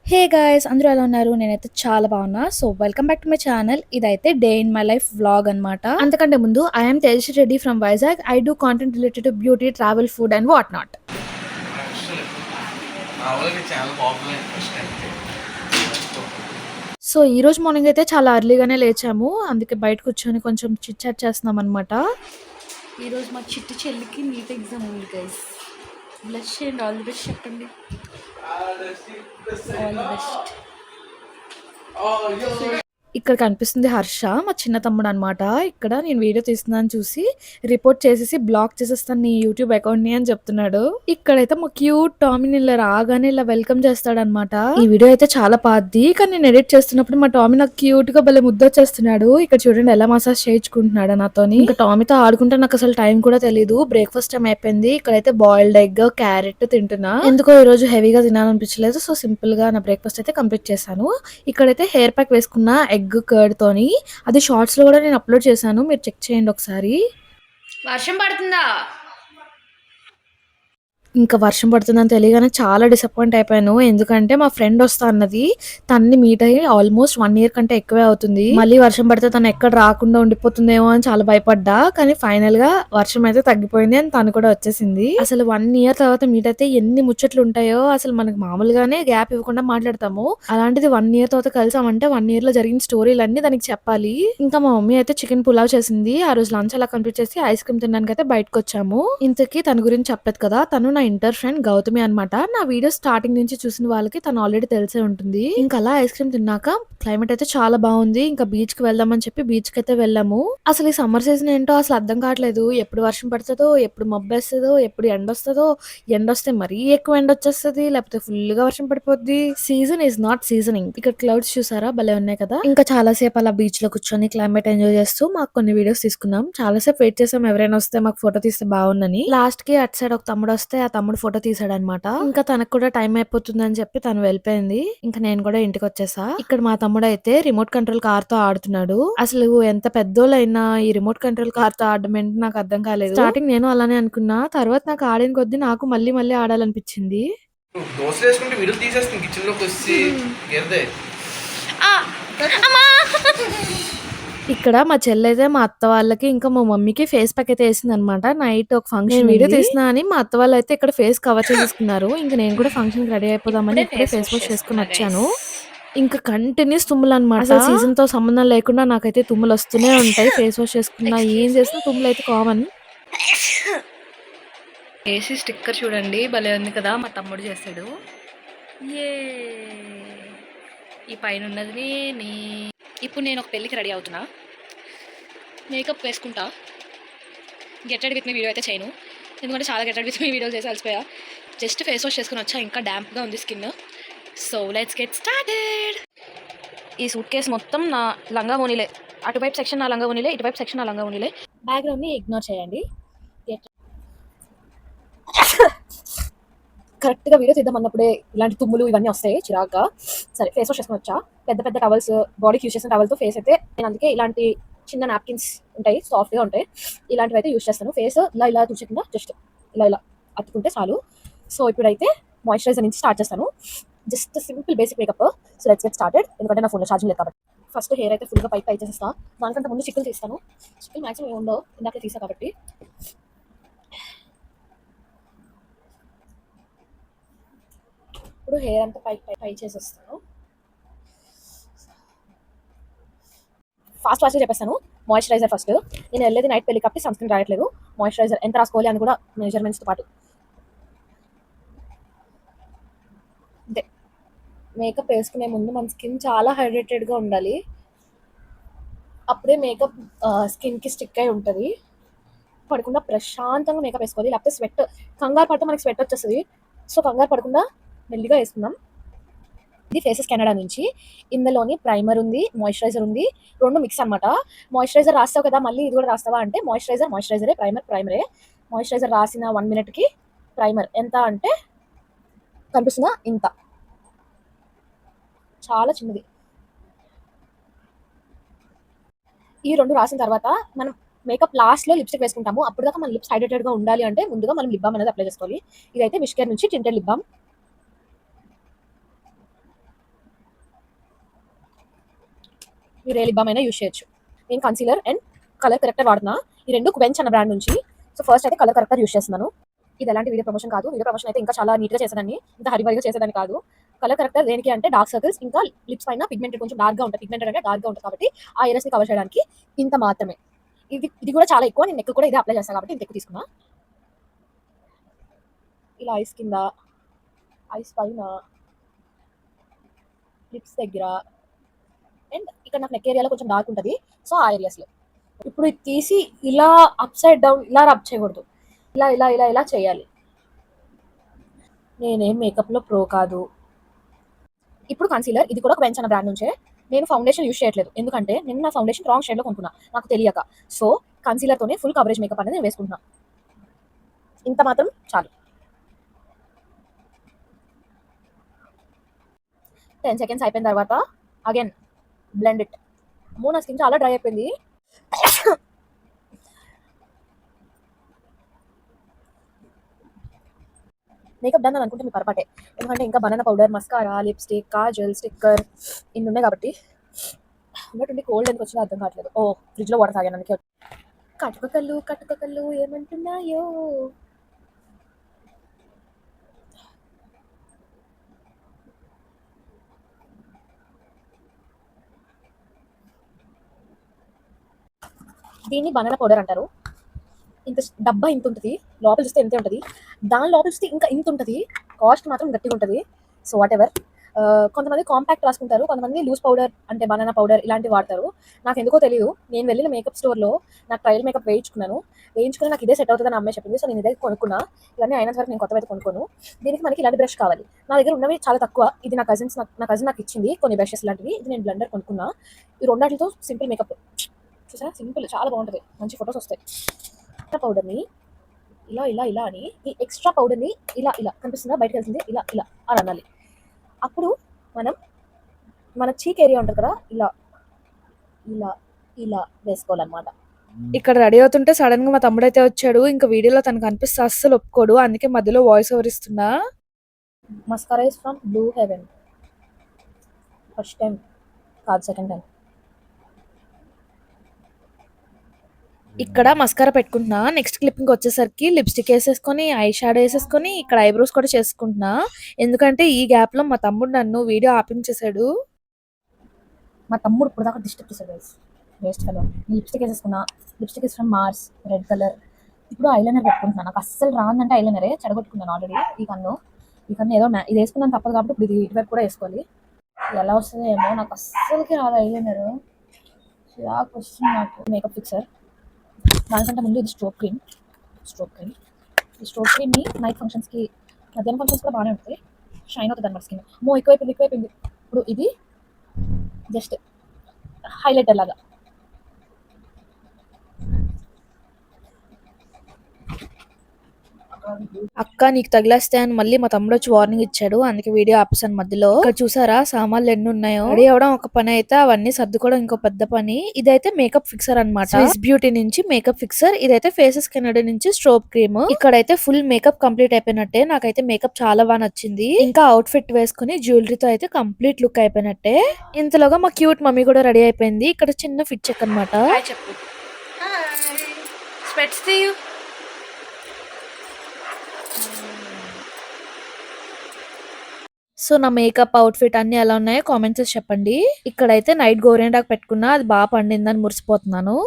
Hey guys అందరూ ఎలా ఉన్నారు? నేనైతే చాలా బాగున్నా. So welcome back to my channel. ఇదైతే day in my life vlog అన్నమాట. అంతకంటే ముందు I'm Tejasri Reddy from Vizag. I do content related to beauty, travel, food and what not. So ఈ రోజు మార్నింగ్ అయితే చాలా ఎర్లీగానే లేచాము. అందుకే బయట కూర్చొని కొంచెం చిట్ చాట్ చేస్తున్నాం అనమాట. ఈరోజు మా చిట్టి చెల్లికి నీట్ ఎగ్జామ్ ఉంది గైస్. బ్లష్ చేయండి, ఆల్ ది బెస్ట్ చెప్పండి. All the best. ఇక్కడ కనిపిస్తుంది హర్ష, మా చిన్న తమ్ముడు అనమాట. ఇక్కడ నేను వీడియో తీస్తున్నాను చూసి రిపోర్ట్ చేసేసి బ్లాక్ చేసేస్తాను నీ యూట్యూబ్ అకౌంట్ ని అని చెప్తున్నాడు. ఇక్కడైతే మా క్యూట్ టామీని ఇలా రాగానే ఇలా వెల్కమ్ చేస్తాడనమాట. ఈ వీడియో అయితే చాలా పాతది, కానీ నేను ఎడిట్ చేస్తున్నప్పుడు మా టామీ నాకు క్యూట్ గా భలే ముద్దొచ్చేస్తున్నాడు. ఇక్కడ చూడండి ఎలా మసాజ్ చేయించుకుంటున్నాడు నాతోని. ఇంకా టామీతో ఆడుకుంటే నాకు అసలు టైం కూడా తెలియదు. బ్రేక్ఫాస్ట్ టైం అయిపోయింది. ఇక్కడైతే బాయిల్డ్ ఎగ్, క్యారెట్ తింటున్నా. ఎందుకో ఈ రోజు హెవీగా తినాలనిపించలేదు. సో సింపుల్ గా నా బ్రేక్ఫాస్ట్ అయితే కంప్లీట్ చేశాను. ఇక్కడైతే హెయిర్ ప్యాక్ వేసుకున్న ఎగ్ కర్డ్ తోని, అది షార్ట్స్ లో కూడా నేను అప్లోడ్ చేశాను, మీరు చెక్ చేయండి ఒకసారి. వర్షం పడుతుందా? ఇంకా వర్షం పడుతుందని తెలియగానే చాలా డిసప్పాయింట్ అయిపోయాను. ఎందుకంటే మా ఫ్రెండ్ వస్తా అన్నది, తన్ని మీట్ అయ్యి ఆల్మోస్ట్ 1 year కంటే ఎక్కువే అవుతుంది. మళ్ళీ వర్షం పడితే తను ఎక్కడ రాకుండా ఉండిపోతుందేమో అని చాలా భయపడ్డా. కానీ ఫైనల్ గా వర్షం అయితే తగ్గిపోయింది అని తను కూడా వచ్చేసింది. అసలు 1 year తర్వాత మీట్ అయితే ఎన్ని ముచ్చట్లు ఉంటాయో. అసలు మనకు మామూలుగానే గ్యాప్ ఇవ్వకుండా మాట్లాడతాము, అలాంటిది 1 year తర్వాత కలిసామంటే 1 year లో జరిగిన స్టోరీలన్నీ దానికి చెప్పాలి. ఇంకా మా మమ్మీ అయితే చికెన్ పులావ్ చేసింది. ఆ రోజు లంచ్ అలా కంప్లీట్ చేసి ఐస్ క్రీమ్ తినడానికి అయితే బయటకు వచ్చాము. ఇంతకీ తన గురించి చెప్పలేదు కదా, తను నా ఇంటర్ ఫ్రెండ్ గౌతమి అనమాట. నా వీడియో స్టార్టింగ్ నుంచి చూసిన వాళ్ళకి తను ఆల్రెడీ తెలిసే ఉంటుంది. ఇంకా అలా ఐస్ క్రీమ్ తిన్నాక క్లైమేట్ అయితే చాలా బాగుంది. ఇంకా బీచ్ కి వెళ్దామని చెప్పి బీచ్ కి అయితే వెళ్ళాము. అసలు ఈ సమ్మర్ సీజన్ ఏంటో అసలు అర్థం కావట్లేదు. ఎప్పుడు వర్షం పడుతుందో, ఎప్పుడు మబ్బు వేస్తుందో, ఎప్పుడు ఎండ వస్తుందో. ఎండ వస్తే మరీ ఎక్కువ ఎండ వచ్చేస్తుంది, లేకపోతే ఫుల్ గా వర్షం పడిపోద్ది. Season is not seasoning. ఇక్కడ క్లౌడ్స్ చూసారా, భలే ఉన్నాయి కదా. ఇంకా చాలా సేపు అలా బీచ్ లో కూర్చొని క్లైమేట్ ఎంజాయ్ చేస్తూ మాకు కొన్ని వీడియోస్ తీసుకున్నాం. చాలా సేపు వెయిట్ చేసాం ఎవరైనా వస్తే మాకు ఫోటో తీస్తే బాగుందని. లాస్ట్ కి అటు సైడ్ ఒక తమ్ముడు వస్తే ఆ తమ్ముడు ఫోటో తీసాడనమాట. ఇంకా తనకు కూడా టైం అయిపోతుంది అని చెప్పి తను వెళ్ళిపోయింది. ఇంకా నేను కూడా ఇంటికి వచ్చేసా. ఇక్కడ మా తమ్ముడు అయితే రిమోట్ కంట్రోల్ కార్ తో ఆడుతున్నాడు. అసలు ఎంత పెద్దోళ్ళైనా ఈ రిమోట్ కంట్రోల్ కార్ తో ఆడడం ఏంటి నాకు అర్థం కాలేదు. స్టార్టింగ్ నేను అలానే అనుకున్నా, తర్వాత నాకు ఆడిన కొద్దీ నాకు మళ్ళీ మళ్ళీ ఆడాలనిపించింది. దోశలు వేసుకుంటే వీడియో తీసేస్తుంది కిచెన్ లోకి వచ్చి గెరదే. ఇక్కడ మా చెల్లైతే మా అత్త వాళ్ళకి ఇంకా మా మమ్మీకి ఫేస్ ప్యాక్ అయితే వేసింది అనమాట. నైట్ ఒక ఫంక్షన్ వీడియో తీసినా అని మా అత్త వాళ్ళు అయితే ఇక్కడ ఫేస్ కవర్ చేసేసుకున్నారు. ఇంకా నేను కూడా ఫంక్షన్ రెడీ అయిపోదామని ఇప్పుడే ఫేస్ వాష్ చేసుకుని వచ్చాను. ఇంకా కంటిన్యూస్ తుమ్ములు అనమాట. సీజన్ తో సంబంధం లేకుండా నాకైతే తుమ్ములు వస్తూనే ఉంటాయి. ఫేస్ వాష్ చేసుకున్నా ఏం చేసినా తుమ్ములు అయితే కామన్. ఏసీ స్టిక్కర్ చూడండి, భలే ఉంది కదా. మా తమ్ముడు చేశాడు. ఏ ఈ పైన ఉన్నది ఇప్పుడు నేను ఒక పెళ్ళికి రెడీ అవుతున్నా. మేకప్ వేసుకుంటా. Get ready with me video అయితే చేయను, ఎందుకంటే చాలా get ready with me video చేసి అలసిపోయా. జస్ట్ ఫేస్ వాష్ చేసుకుని వచ్చా. ఇంకా డ్యాంప్గా ఉంది skin. So let's get started. ఈ సూట్ కేసు మొత్తం నా లంగా ఓనీలే. అటువైపు సెక్షన్ నా లంగా ఓనీలే, ఇటువైపు సెక్షన్ నా లంగా ఓనీలే. బ్యాక్గ్రౌండ్ ని ఇగ్నోర్ చేయండి. కరెక్ట్ గా వీడియో తీద్దాం అన్నప్పుడే ఇలాంటి తుమ్ములు ఇవన్నీ వస్తాయి చిరాగ్గా. సరే ఫేస్ వాష్ చేసుకుని వచ్చా. పెద్ద పెద్ద టవల్స్, బాడీకి యూస్ చేసిన టవల్తో ఫేస్ అయితే నేను అందుకే ఇలాంటి చిన్న నాప్కిన్స్ ఉంటాయి, సాఫ్ట్ గా ఉంటాయి, ఇలాంటివి అయితే యూస్ చేస్తాను. ఫేస్ ఇలా ఇలా తుడిచకుండా జస్ట్ ఇలా ఇలా అతుకుంటే చాలు. సో ఇప్పుడైతే మాయిశ్చరైజర్ నుంచి స్టార్ట్ చేస్తాను. Just simple basic makeup. So let's get started. ఎందుకంటే నా ఫోన్లో ఛార్జింగ్ లేదు కాబట్టి. ఫస్ట్ హెయిర్ అయితే ఫుల్గా పైకి పై చేసేస్తా. దానికంటే ముందు చిక్కులు తీస్తాను. చిక్కులు మ్యాక్సిమం ఏముందో ఇందాక తీసా కాబట్టి. ఇప్పుడు హెయిర్ అంతా పై చేసేస్తాను. ఫాస్ట్ చెప్పేస్తాను. Moisturiser first. నేను వెళ్ళేది నైట్ పెళ్ళి కాబట్టి సన్ స్క్రీన్ రాయట్లేదు. మాయిశ్చరైజర్ ఎంత రాసుకోవాలి అని కూడా మెజర్మెంట్స్తో పాటు. అంతే. మేకప్ వేసుకునే ముందు మన స్కిన్ చాలా హైడ్రేటెడ్గా ఉండాలి. అప్పుడే మేకప్ స్కిన్కి స్టిక్ అయి ఉంటుంది. పడకుండా ప్రశాంతంగా మేకప్ వేసుకోవాలి. లేకపోతే స్వెట్, కంగారు పడితే మనకి స్వెట్ వచ్చేస్తుంది. సో కంగారు పడకుండా మెల్లిగా వేసుకుందాం. ఇది ఫేసెస్ కెనడా నుంచి. ఇందులోని ప్రైమర్ ఉంది, మాయిశ్చరైజర్ ఉంది, రెండు మిక్స్ అనమాట. మాయిశ్చరైజర్ రాస్తావు కదా మళ్ళీ ఇది కూడా రాస్తావా అంటే మాయిశ్చరైజరే, ప్రైమరే. మాయిశ్చరైజర్ రాసిన 1 minute ప్రైమర్ ఎంత అంటే కనిపిస్తుందా, ఇంత, చాలా చిన్నది. ఈ రెండు రాసిన తర్వాత మనం మేకప్ లాస్ట్లో లిప్స్టిక్ వేసుకుంటాము. అప్పుడు దాకా మన లిప్స్ హైడ్రేటెడ్గా ఉండాలి అంటే ముందుగా మనం లిప్ బామ్ అనేది అప్లై చేసుకోవాలి. ఇదైతే విష్కేర్ నుంచి టింటెడ్ లిప్ బామ్. మీరు ఏ లిప్ బామ్ అయినా యూస్ చేయొచ్చు. నేను కన్సీలర్ అండ్ కలర్ కరెక్టర్ వాడుతున్నా. ఈ రెండు క్వెంచ్ అన్న బ్రాండ్ నుంచి. సో ఫస్ట్ అయితే కలర్ కరెక్టర్ యూస్ చేస్తున్నాను. ఇది ఎలాంటి వీడియో ప్రమోషన్ కాదు. వీడియో ప్రమోషన్ అయితే ఇంకా చాలా నీట్గా చేసేదాన్ని, ఇంత హరిబరిగా చేసేదాన్ని కాదు. కలర్ కరెక్టర్ దేనికి అంటే డార్క్ సర్కిల్స్, ఇంకా లిప్స్ పైన పిగ్మెంటెడ్ కొంచెం డార్క్గా ఉంటుంది. పిగ్మెంటెడ్ అంటే డార్క్గా ఉంటుంది కాబట్టి ఆ ఏరియాస్ని కవర్ చేయడానికి ఇంత మాత్రమే. ఇది కూడా చాలా ఎక్కువ. నేను నెక్ కూడా ఇదే అప్లై చేస్తాను కాబట్టి ఇంత ఎక్కువ తీసుకున్నా. ఇలా ఐస్ కింద, ఐస్ పైన, లిప్స్ దగ్గర అండ్ ఇక్కడ నాకు నెక్ ఏరియాలో కొంచెం డార్క్ ఉంటుంది. సో ఆ ఏరియాస్లో ఇప్పుడు ఇది తీసి ఇలా అప్ సైడ్ డౌన్ ఇలా రబ్ చేయకూడదు. ఇలా ఇలా ఇలా ఇలా చేయాలి. నేనేం మేకప్లో ప్రో కాదు. ఇప్పుడు కన్సీలర్, ఇది కూడా క్వెంచ్ అన్న బ్రాండ్ నుంచే. నేను ఫౌండేషన్ యూస్ చేయట్లేదు, ఎందుకంటే నేను నా ఫౌండేషన్ రాంగ్ షేడ్లో కొనుక్కున్నా నాకు తెలియక. సో కన్సీలర్తోనే ఫుల్ కవరేజ్ మేకప్ అనేది నేను వేసుకుంటున్నా. ఇంత మాత్రం చాలు. 10 seconds అయిపోయిన తర్వాత అగైన్ బ్లెండ్ ఇట్. నా స్కిన్ చాలా డ్రై అయిపోయింది. మేకప్ డన్ అని అనుకుంటే మీ పొరపాటే, ఎందుకంటే ఇంకా banana powder, mascara, lipstick, Kajal, sticker ఇన్ని ఉన్నాయి కాబట్టి. ఉన్నట్టుండి కోల్డ్ ఎందుకు వచ్చినా అర్థం కావట్లేదు. ఫ్రిడ్జ్లో వాటర్ తాగాను అందుకే. కటుక కళ్ళు ఏమంటున్నాయో. దీన్ని బనానా పౌడర్ అంటారు. ఇంత డబ్బా ఇంత ఉంటుంది, లోపల చూస్తే ఎంత ఉంటుంది, దాని లోపల చూస్తే ఇంకా ఇంత ఉంటుంది. కాస్ట్ మాత్రం గట్టిగా ఉంటుంది. So what ever. కొంతమంది కాంపాక్ట్ రాసుకుంటారు, కొంతమంది లూజ్ పౌడర్ అంటే బనానా పౌడర్ ఇలాంటివి వాడతారు. నాకు ఎందుకో తెలియదు. నేను వెళ్ళిన మేకప్ స్టోర్లో నాకు ట్రయల్ మేకప్ వేయించుకుని నాకు ఇదే సెట్ అవుతుందని అమ్మాయి చెప్పింది. సో నేను ఇదే కొనుక్కున్నా. ఇవన్నీ అయినంత వరకు నేను కొత్తవి అయితే కొనుక్కోను. దీనికి మనకి ఇలాంటి బ్రష్ కావాలి. నా దగ్గర ఉన్నవి చాలా తక్కువ. ఇది నా కజిన్ నాకు ఇచ్చింది కొన్ని బ్రషెస్ లాంటివి. ఇది నేను బ్లెండర్ కొనుక్కున్నా. ఈ రెండాటితో సింపుల్ మేకప్ చూసారా, సింపుల్ చాలా బాగుంటుంది, మంచి ఫొటోస్ వస్తాయి. పౌడర్ని ఇలా ఇలా ఇలా అని, ఈ ఎక్స్ట్రా పౌడర్ని ఇలా ఇలా కనిపిస్తుందా, బయటకు వెళ్తుంది, ఇలా ఇలా అని అనాలి. అప్పుడు మనం మన చీక్ ఏరియా ఉంటుంది కదా, ఇలా ఇలా ఇలా వేసుకోవాలన్నమాట. ఇక్కడ రెడీ అవుతుంటే సడన్ గా మా తమ్ముడు అయితే వచ్చాడు. ఇంకా వీడియోలో తనకు అనిపిస్తే అస్సలు ఒప్పుకోడు, అందుకే మధ్యలో వాయిస్ ఓవర్ ఇస్తున్నా. Mascara is from Blue Heaven. First time కాదు, సెకండ్ టైం. ఇక్కడ మస్కారా పెట్టుకుంటున్నా. నెక్స్ట్ క్లిప్పింగ్ వచ్చేసరికి లిప్స్టిక్ వేసేసుకొని, ఐ షాడో వేసేసుకొని, ఇక్కడ ఐబ్రోస్ కూడా చేసుకుంటున్నా. ఎందుకంటే ఈ గ్యాప్ లో మా తమ్ముడు నన్ను వీడియో ఆపించేశాడు. మా తమ్ముడు ఇప్పుడు దాకా డిస్టర్బ్ చేశాడు గైస్, వేస్ట్ ఫెలో. లిప్స్టిక్ వేసేసుకున్నా. Lipstick is from Mars, red colour. ఇప్పుడు ఐలైనర్ పెట్టుకుంటున్నాను. నాకు అస్సలు రాదంటే ఐలైనరే, చెడగొట్టుకున్నాను ఆల్రెడీ. ఈ కన్ను ఏదో ఇది వేసుకున్నాను తప్పదు కాబట్టి ఇప్పుడు ఇది ఇటువైపు కూడా వేసుకోవాలి. ఎలా వస్తుందో ఏమో, నాకు అస్సలకి రాదు ఐలైనర్. నాకు వస్తుంది. నాకు మేకప్ ఫిక్సర్. దానికంటే ముందు ఇది స్ట్రోక్ క్రీమ్. ఈ స్ట్రోక్ క్రీమ్ని నైట్ ఫంక్షన్స్కి, మధ్యాహ్నం ఫంక్షన్స్ కూడా బాగానే ఉంటుంది. షైన్ అవుతుంది అన్నమాట స్కిన్. ఎక్కువైపోయింది. ఇప్పుడు ఇది జస్ట్ హైలైటర్ లాగా. అక్క నీకు తగిలేస్తే అని మళ్ళీ మా తమ్ముడు వచ్చి వార్నింగ్ ఇచ్చాడు, అందుకే వీడియో ఆపేసాను మధ్యలో. ఇక్కడ చూసారా సామాన్లు ఎన్ని ఉన్నాయో. రెడీ అవడం ఒక పని అయితే అవన్నీ సర్దుకోవడం ఇంకో పెద్ద పని. ఇదైతే మేకప్ ఫిక్సర్ అన్నమాట. స్విస్ బ్యూటీ నుంచి మేకప్ ఫిక్సర్. ఇదైతే ఫేసెస్ కెనడా నుంచి స్ట్రోబ్ క్రీమ్. ఇక్కడైతే ఫుల్ మేకప్ కంప్లీట్ అయిపోయినట్టే. నాకైతే మేకప్ చాలా బాగా నచ్చింది. ఇంకా అవుట్ ఫిట్ వేసుకుని జ్యువెలరీతో అయితే కంప్లీట్ లుక్ అయిపోయినట్టే. ఇంతలోగా మా క్యూట్ మమ్మీ కూడా రెడీ అయిపోయింది. ఇక్కడ చిన్న ఫిట్ చెక్ అనమాట. చెప్పు. స్పెట్స్ తీయు. సో నా మేకప్ అవుట్ ఫిట్ అన్ని ఎలా ఉన్నాయో కామెంట్స్ చేసి చెప్పండి. ఇక్కడైతే నైట్ గోరింటాకు పెట్టుకున్నా, అది బాగా పండిందని మురిసిపోతున్నాను.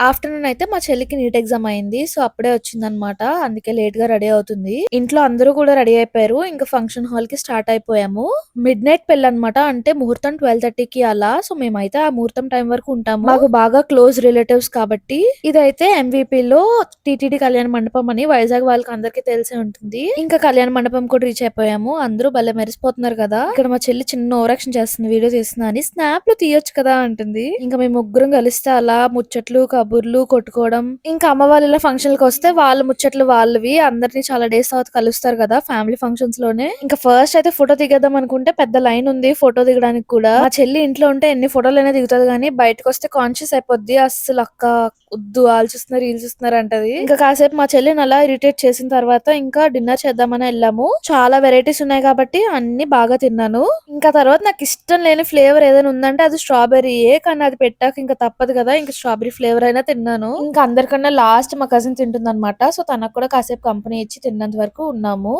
ఆఫ్టర్నూన్ అయితే మా చెల్లికి నీట్ ఎగ్జామ్ అయింది. సో అప్పుడే వచ్చిందనమాట, అందుకే లేట్ గా రెడీ అవుతుంది. ఇంట్లో అందరూ కూడా రెడీ అయిపోయారు. ఇంకా ఫంక్షన్ హాల్ కి స్టార్ట్ అయిపోయాము. మిడ్ నైట్ పెళ్ళి అనమాట, అంటే ముహూర్తం 12:30కి అలా. సో మేమైతే ఆ ముహూర్తం టైం వరకు ఉంటాము. మాకు బాగా క్లోజ్ రిలేటివ్స్ కాబట్టి. ఇదైతే MVP లో టీటీడీ కళ్యాణ మండపం అని వైజాగ్ వాళ్ళకి అందరికి తెలిసే ఉంటుంది. ఇంకా కళ్యాణ మండపం కూడా రీచ్ అయిపోయాము. అందరూ భలే మెరిసిపోతున్నారు కదా. ఇక్కడ మా చెల్లి చిన్న ఓవరాక్షన్ చేస్తుంది, వీడియో తీస్తున్నా అని. స్నాప్ లో తీయొచ్చు కదా అంటుంది. ఇంకా మేము ముగ్గురం కలిస్తే అలా ముచ్చట్లు కబుర్లు కొట్టుకోవడం. ఇంకా అమ్మ వాళ్ళ ఫంక్షన్లకు వస్తే వాళ్ళ ముచ్చట్లు వాళ్ళవి. అందరినీ చాలా డేస్ తర్వాత కలుస్తారు కదా ఫ్యామిలీ ఫంక్షన్స్ లోనే. ఇంకా ఫస్ట్ అయితే ఫోటో దిగేద్దాం అనుకుంటే పెద్ద లైన్ ఉంది ఫోటో దిగడానికి కూడా. మా చెల్లి ఇంట్లో ఉంటే ఎన్ని ఫోటోలైనా దిగుతుంది కానీ బయటకు వస్తే కాన్షియస్ అయిపోద్ది. అస్సలు అక్క వద్దు వాళ్ళు చూస్తున్నారు వీళ్ళు చూస్తున్నారు అంటది. ఇంకా కాసేపు మా చెల్లిని అలా ఇరిటేట్ చేసిన తర్వాత ఇంకా డిన్నర్ చేద్దామని వెళ్ళాము. చాలా వెరైటీస్ ఉన్నాయి కాబట్టి అన్ని బాగా తిన్నాను. ఇంకా తర్వాత నాకు ఇష్టం లేని ఫ్లేవర్ ఏదైనా ఉందంటే అది స్ట్రాబెర్రీయే. కానీ అది పెట్టాక ఇంకా తప్పదు కదా, ఇంకా స్ట్రాబెర్రీ ఫ్లేవర్ అయినా తిన్నాను. ఇంకా అందరికన్నా లాస్ట్ మా కజిన్ తింటుంది అనమాట. సో తనకు కూడా కాసేపు కంపెనీ ఇచ్చి తిన్నంత వరకు ఉన్నాము.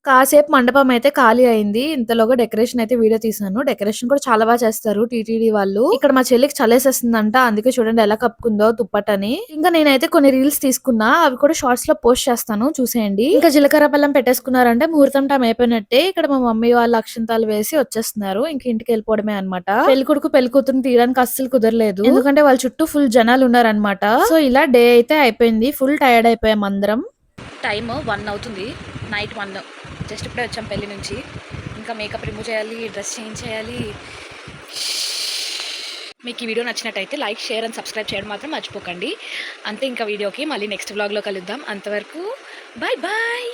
కాసేపు మండపం అయితే ఖాళీ అయింది. ఇంతలోగా డెకరేషన్ అయితే వీడియో తీసాను. డెకరేషన్ కూడా చాలా బాగా చేస్తారు టీటీడీ వాళ్ళు. ఇక్కడ మా చెల్లికి చలేసేస్తుందంట, అందుకే చూడండి ఎలా కప్పుకుందో తుప్పటని. ఇంకా నేనైతే కొన్ని రీల్స్ తీసుకున్నా, అవి కూడా షార్ట్స్ లో పోస్ట్ చేస్తాను చూసేయండి. ఇంకా జీలకర్ర బెల్లం పెట్టేసుకున్నారంటే ముహూర్తం టైం అయిపోయినట్టే. ఇక్కడ మా మమ్మీ వాళ్ళు అక్షంతాలు వేసి వచ్చేస్తున్నారు. ఇంక ఇంటికి వెళ్ళిపోవడమే అనమాట. పెళ్లి కొడుకు పెళ్లి కూతురు తీయడానికి అస్సలు కుదరలేదు, ఎందుకంటే వాళ్ళ చుట్టూ ఫుల్ జనాలు ఉన్నారనమాట. సో ఇలా డే అయితే అయిపోయింది. ఫుల్ టైర్డ్ అయిపోయాం అందరం. టైమ్ 1 అవుతుంది, నైట్ 1. జస్ట్ ఇప్పుడే వచ్చాం పెళ్లి నుంచి. ఇంకా మేకప్ రిమూవ్ చేయాలి, డ్రెస్ చేంజ్ చేయాలి. మీకు ఈ వీడియో నచ్చినట్టయితే లైక్, షేర్ అండ్ సబ్స్క్రైబ్ చేయడం మాత్రం మర్చిపోకండి. అంతే, ఇంకా వీడియోకి మళ్ళీ నెక్స్ట్ వ్లాగ్లో కలుద్దాం. అంతవరకు బాయ్ బాయ్.